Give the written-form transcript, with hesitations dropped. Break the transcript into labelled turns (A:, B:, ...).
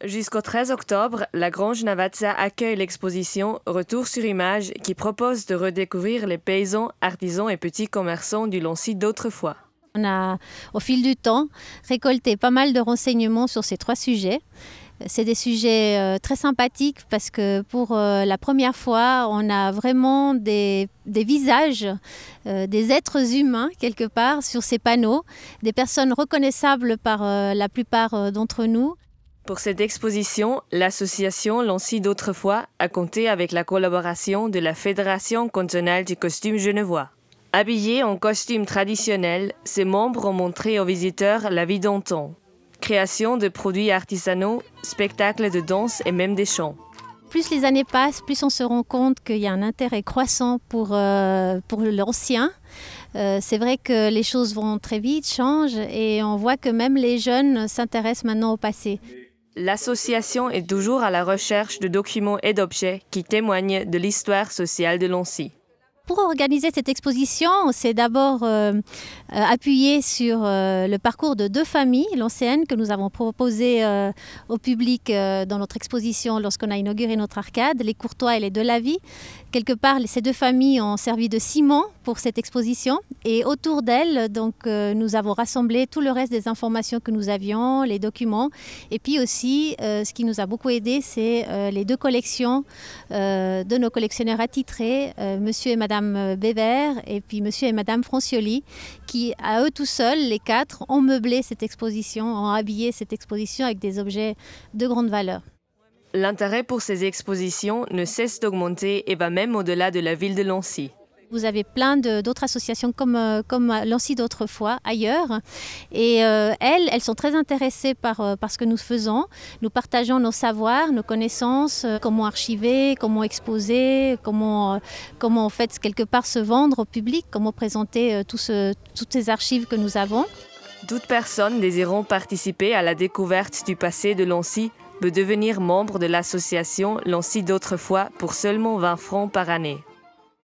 A: Jusqu'au 13 octobre, la Grange Navaza accueille l'exposition Retour sur image qui propose de redécouvrir les paysans, artisans et petits commerçants du Lancy d'autrefois.
B: On a, au fil du temps, récolté pas mal de renseignements sur ces 3 sujets. C'est des sujets très sympathiques parce que pour la première fois, on a vraiment des visages, des êtres humains quelque part sur ces panneaux, des personnes reconnaissables par la plupart d'entre nous.
A: Pour cette exposition, l'association Lancy d'autrefois a compté avec la collaboration de la Fédération cantonale du costume genevois. Habillés en costume traditionnel, ses membres ont montré aux visiteurs la vie d'antan. Création de produits artisanaux, spectacles de danse et même des chants.
B: Plus les années passent, plus on se rend compte qu'il y a un intérêt croissant pour l'ancien. C'est vrai que les choses vont très vite, changent et on voit que même les jeunes s'intéressent maintenant au passé.
A: L'association est toujours à la recherche de documents et d'objets qui témoignent de l'histoire sociale de Lancy.
B: Pour organiser cette exposition, on s'est d'abord appuyé sur le parcours de 2 familles lancéennes que nous avons proposé au public dans notre exposition lorsqu'on a inauguré notre arcade, les Courtois et les Delavie. Quelque part, ces 2 familles ont servi de ciment pour cette exposition et autour d'elles, nous avons rassemblé tout le reste des informations que nous avions, les documents. Et puis aussi, ce qui nous a beaucoup aidé, c'est les 2 collections de nos collectionneurs attitrés, Monsieur et Madame Bébert et puis Monsieur et Madame Francioli, qui à eux tout seuls, les 4, ont meublé cette exposition, ont habillé cette exposition avec des objets de grande valeur.
A: L'intérêt pour ces expositions ne cesse d'augmenter et va même au-delà de la ville de Lancy.
B: Vous avez plein d'autres associations comme Lancy d'autrefois ailleurs et elles sont très intéressées par ce que nous faisons. Nous partageons nos savoirs, nos connaissances, comment archiver, comment exposer, comment en fait quelque part se vendre au public, comment présenter toutes ces archives que nous avons.
A: Toute personne désirant participer à la découverte du passé de Lancy peut devenir membre de l'association Lancy d'autrefois pour seulement 20 francs par année.